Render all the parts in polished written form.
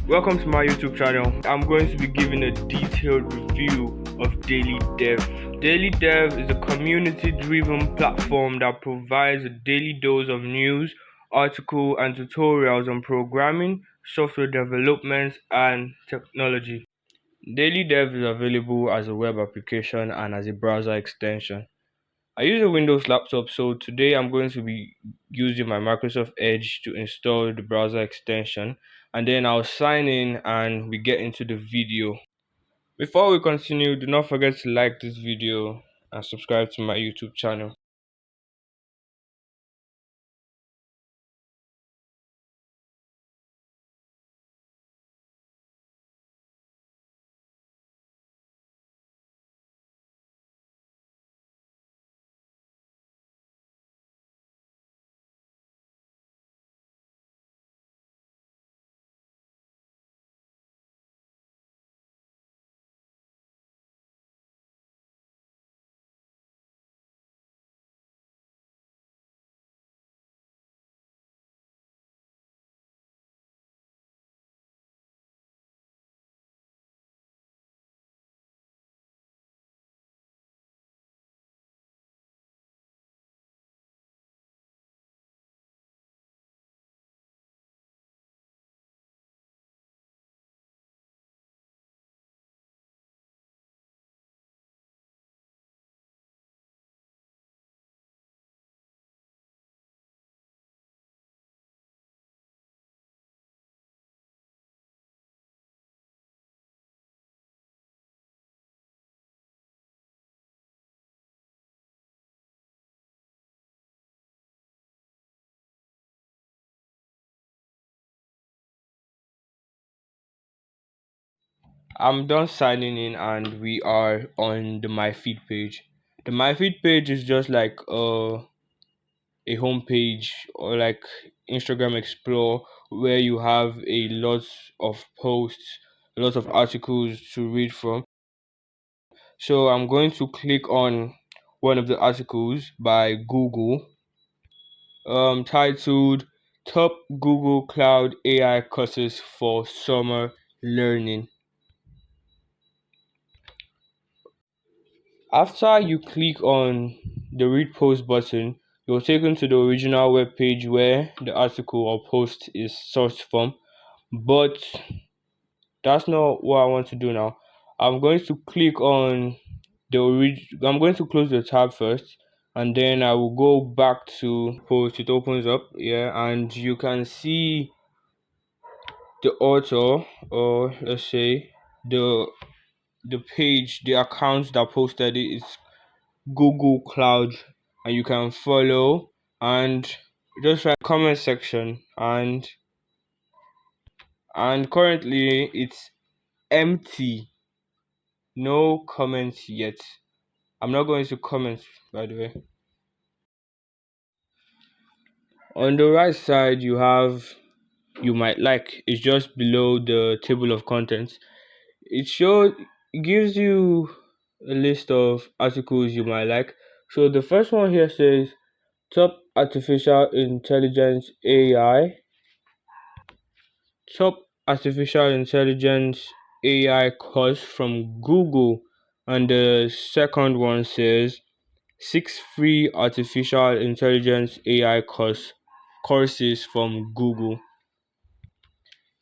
Welcome to my YouTube channel. I'm going to be giving a detailed review of DailyDotDev. DailyDotDev is a community-driven platform that provides a daily dose of news, articles, and tutorials on programming, software development, and technology. DailyDotDev is available as a web application and as a browser extension. I use a Windows laptop, so today I'm going to be using my Microsoft Edge to install the browser extension, and then I'll sign in and we get into the video. Before we continue, do not forget to like this video and subscribe to my YouTube channel. I'm done signing in and we are on the My Feed page. The My Feed page is just like a home page or like Instagram Explore where you have a lot of posts, a lot of articles to read from. So I'm going to click on one of the articles by Google, titled Top Google Cloud AI Courses for Summer Learning. After you click on the read post button, you're taken to the original web page where the article or post is sourced from. But that's not what I want to do now. I'm going to click on I'm going to close the tab first, and then I will go back to post. It opens up, yeah, and you can see the author, or let's say the page, the account that posted it is Google Cloud, and you can follow and just write comment section, and currently it's empty, no comments yet. I'm not going to comment, by the way. On the right side, you might like, it's just below the table of contents. It gives you a list of articles you might like. So the first one here says top top artificial intelligence AI course from Google, and the second one says 6 free artificial intelligence AI courses from Google.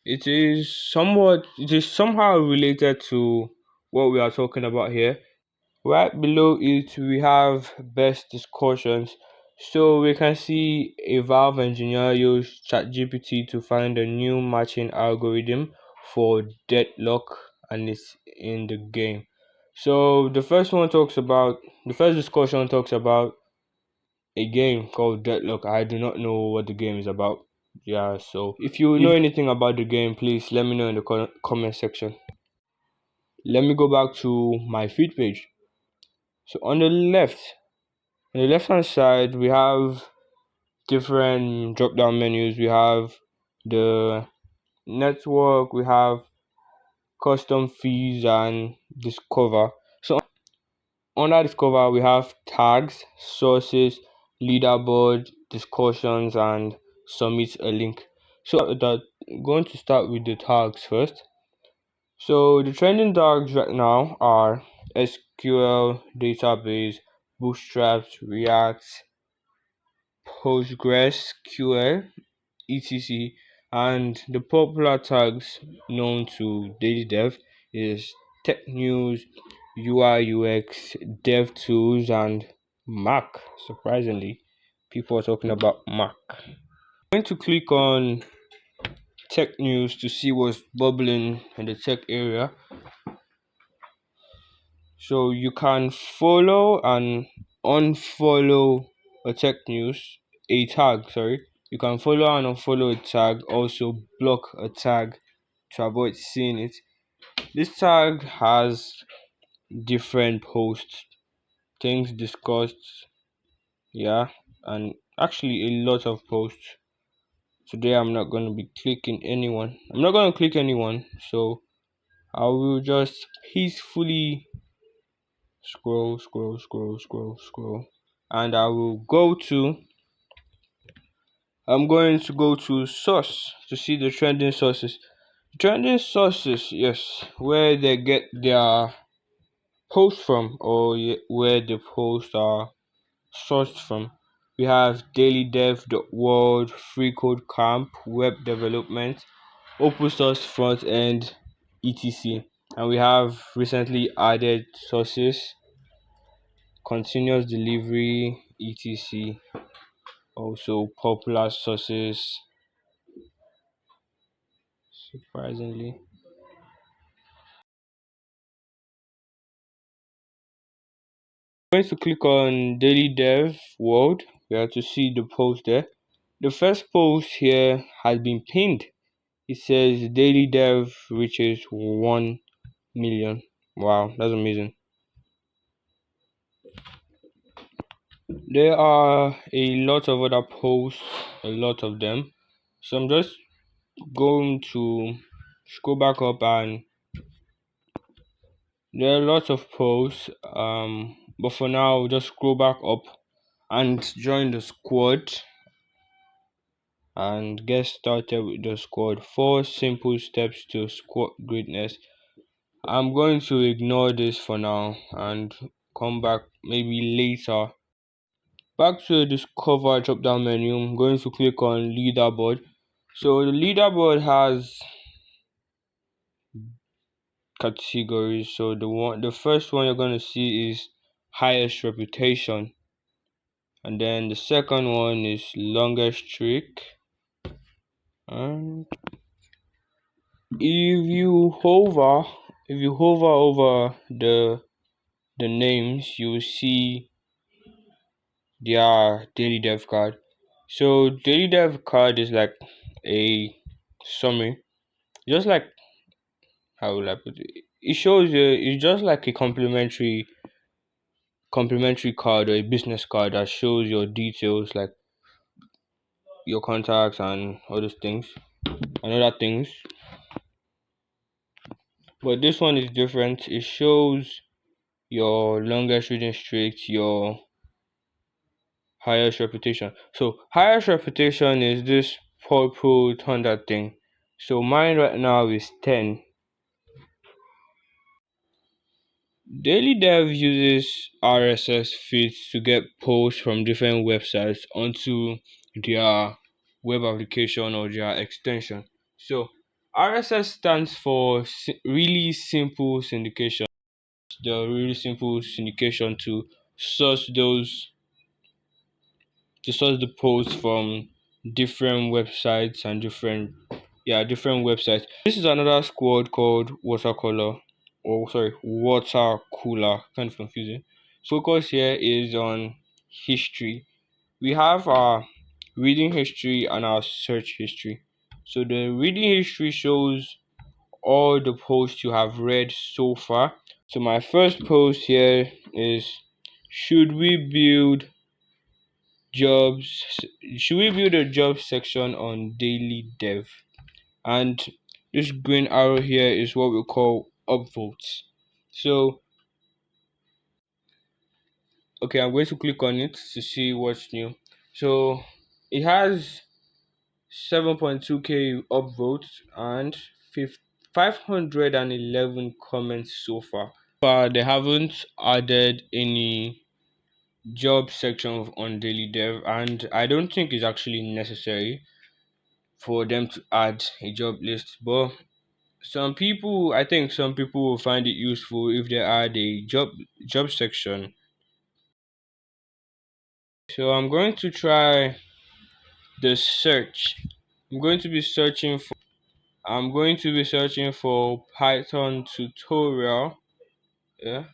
It is somehow related to what we are talking about here. Right below it, we have best discussions. So we can see a Valve engineer used ChatGPT to find a new matching algorithm for deadlock, and it's in the game. So the first discussion talks about a game called Deadlock. I do not know what the game is about. Yeah, so if you know anything about the game, please let me know in the comment section. Let me go back to my feed page. So on the left hand side, we have different drop down menus. We have the network, we have custom feeds, and discover. So under discover, we have tags, sources, leaderboard, discussions, and submit a link. So that going to start with the tags first. So the trending tags right now are SQL, database, Bootstraps, React, PostgreSQL, etc. And the popular tags known to DailyDev is tech news, UI UX, dev tools, and Mac. Surprisingly, people are talking about Mac. I'm going to click on tech news to see what's bubbling in the tech area. So you can follow and unfollow a tech news, a tag, sorry. You can follow and unfollow a tag, also block a tag to avoid seeing it. This tag has different posts, things discussed, yeah, and actually a lot of posts. Today I'm not going to be clicking anyone. I'm not going to click anyone, so I will just peacefully scroll, and I'm going to go to source to see the trending sources. Trending sources, yes, where they get their posts from, or where the posts are sourced from. We have DailyDotDev, Free Code Camp, Web Development, Open Source Front End, etc. And we have recently added sources, continuous delivery, etc. Also popular sources, surprisingly. I'm going to click on Daily Dev World. We have to see the post there. The first post here has been pinned. It says Daily Dev reaches 1 million. Wow, that's amazing. There are a lot of other posts, a lot of them. So I'm just going to scroll back up, and there are lots of posts. But for now, just scroll back up and join the squad and get started with the squad. 4 simple steps to squad greatness. I'm going to ignore this for now and come back maybe later. Back to the discover drop down menu, I'm going to click on leaderboard. So the leaderboard has categories. So the first one you're going to see is highest reputation, and then the second one is longest streak. And if you hover over the names, you will see their daily dev card. So daily dev card is like a summary, just like, how will I put it? It shows you, it's just like a complimentary card or a business card that shows your details, like your contacts and other things. But this one is different. It shows your longest reading streak, your highest reputation. So highest reputation is this purple thunder thing. So mine right now is 10. Daily Dev uses RSS feeds to get posts from different websites onto their web application or their extension. So RSS stands for really simple syndication. The really simple syndication source those to source the posts from different websites and different websites. This is another squad called watercolor, or sorry, water cooler, kind of confusing. Focus here is on history. We have our reading history and our search history. So the reading history shows all the posts you have read so far. So my first post here is, should we build jobs should we build a job section on daily dev? And this green arrow here is what we call upvotes. So okay, I'm going to click on it to see what's new. So it has 7.2k upvotes and 511 comments so far. But they haven't added any job section on DailyDev, and I don't think it's actually necessary for them to add a job list. But I think some people will find it useful if they add a job section. So the search. I'm going to be searching for Python tutorial. Yeah.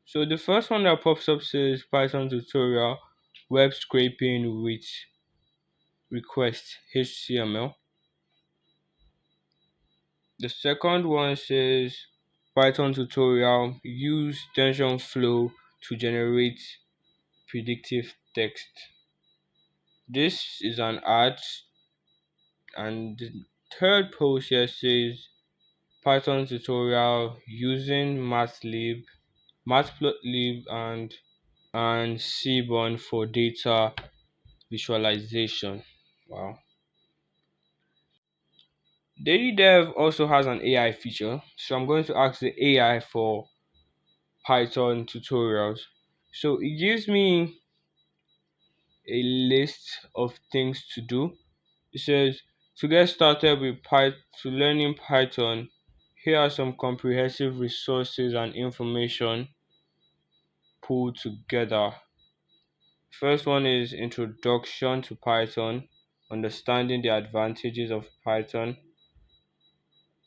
So the first one that pops up says Python tutorial web scraping with request HTML. The second one says Python tutorial use TensorFlow to generate predictive text. This is an ad, and the third post here says Python tutorial using Matplotlib and Seaborn for data visualization. Wow. DailyDev also has an AI feature, so I'm going to ask the AI for Python tutorials. So it gives me a list of things to do. It says to get started with learning Python, here are some comprehensive resources and information pulled together. First one is Introduction to Python, understanding the advantages of Python.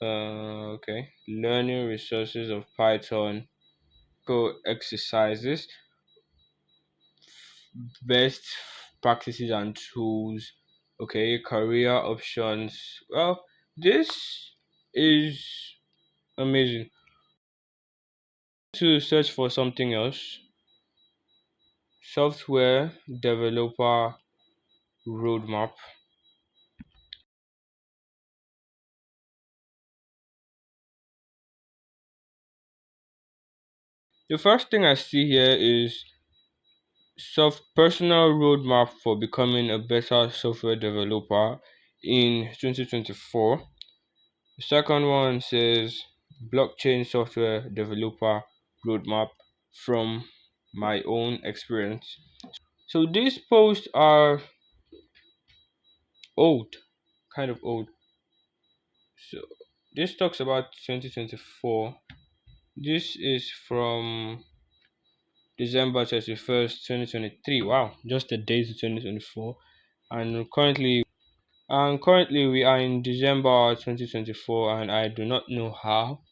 Okay, learning resources of Python, go exercises, best practices and tools. Okay, career options. Well, this is amazing. To search for something else, software developer roadmap. The first thing I see here is soft personal roadmap for becoming a better software developer in 2024. The second one says blockchain software developer roadmap from my own experience. So these posts are old, kind of old. So this talks about 2024. This is from December 31st, 2023. Wow, just the days of 2024. And currently we are in December 2024, and I do not know how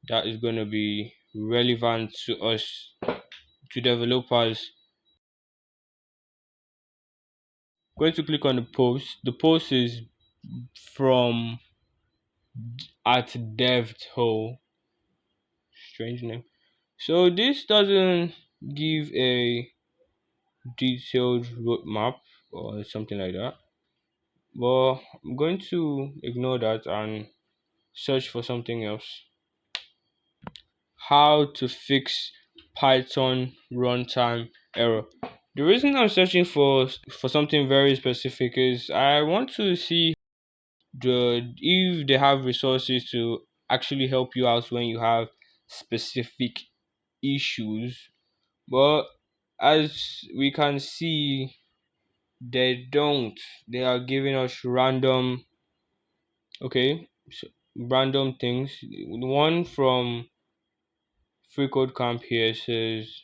that is going to be relevant to us, to developers. Going to click on the post. The post is from at DevTool. Strange name. So this doesn't give a detailed roadmap or something like that. But I'm going to ignore that and search for something else. How to fix Python runtime error. The reason I'm searching for something very specific is I want to see if they have resources to actually help you out when you have specific issues. But as we can see, they don't. They are giving us random things. The one from Free Code Camp here says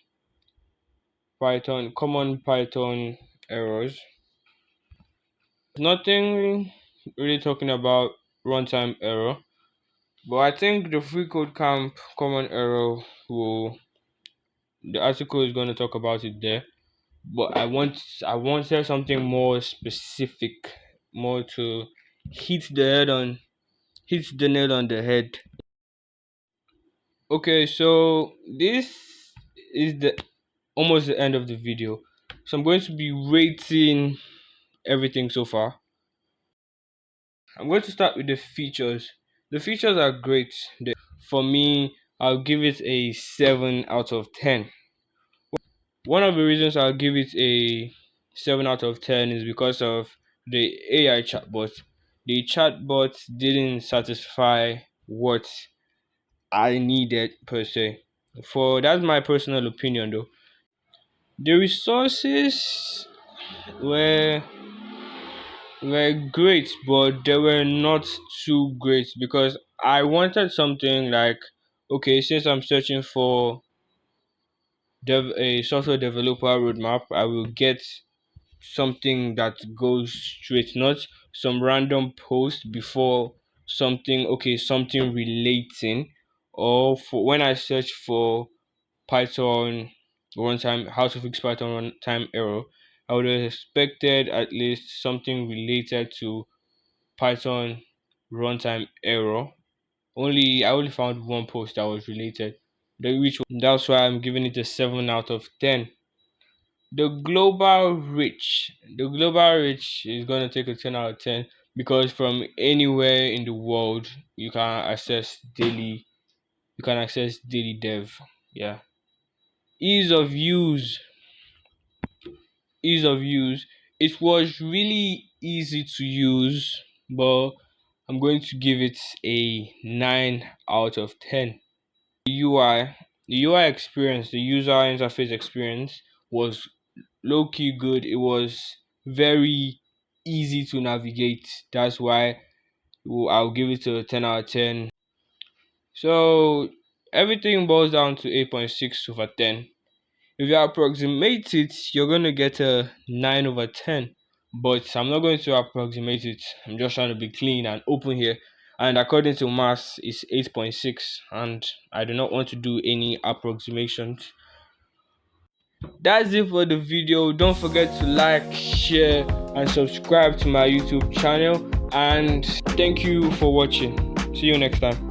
common Python errors. Nothing really talking about runtime error, but I think the Free Code Camp common error will the article is going to talk about it there. But I wanted something more specific, more to hit the nail on the head. Okay, so this is the almost the end of the video. So I'm going to be rating everything so far. I'm going to start with the features. The features are great. For me, I'll give it a 7 out of 10. One of the reasons I'll give it a 7 out of 10 is because of the AI chatbot. The chatbot didn't satisfy what I needed per se. For that's my personal opinion though. The resources were were great, but they were not too great because I wanted something like, okay, since I'm searching for a software developer roadmap, I will get something that goes straight, not some random post before something, okay, something relating. Or for when I search for Python runtime, how to fix Python runtime error, I would have expected at least something related to Python runtime error. Only I only found one post that was related, that's why I'm giving it a 7 out of 10. The global reach is gonna take a 10 out of 10 because from anywhere in the world you can access daily dev. Yeah. Ease of use. Ease of use. It was really easy to use, but I'm going to give it a 9 out of 10. The UI experience, the user interface experience was low key good. It was very easy to navigate. That's why I'll give it a 10 out of 10. So everything boils down to 8.6/10. If you approximate it, you're going to get a 9/10. But I'm not going to approximate it. I'm just trying to be clean and open here. And according to maths, it's 8.6. And I do not want to do any approximations. That's it for the video. Don't forget to like, share, and subscribe to my YouTube channel. And thank you for watching. See you next time.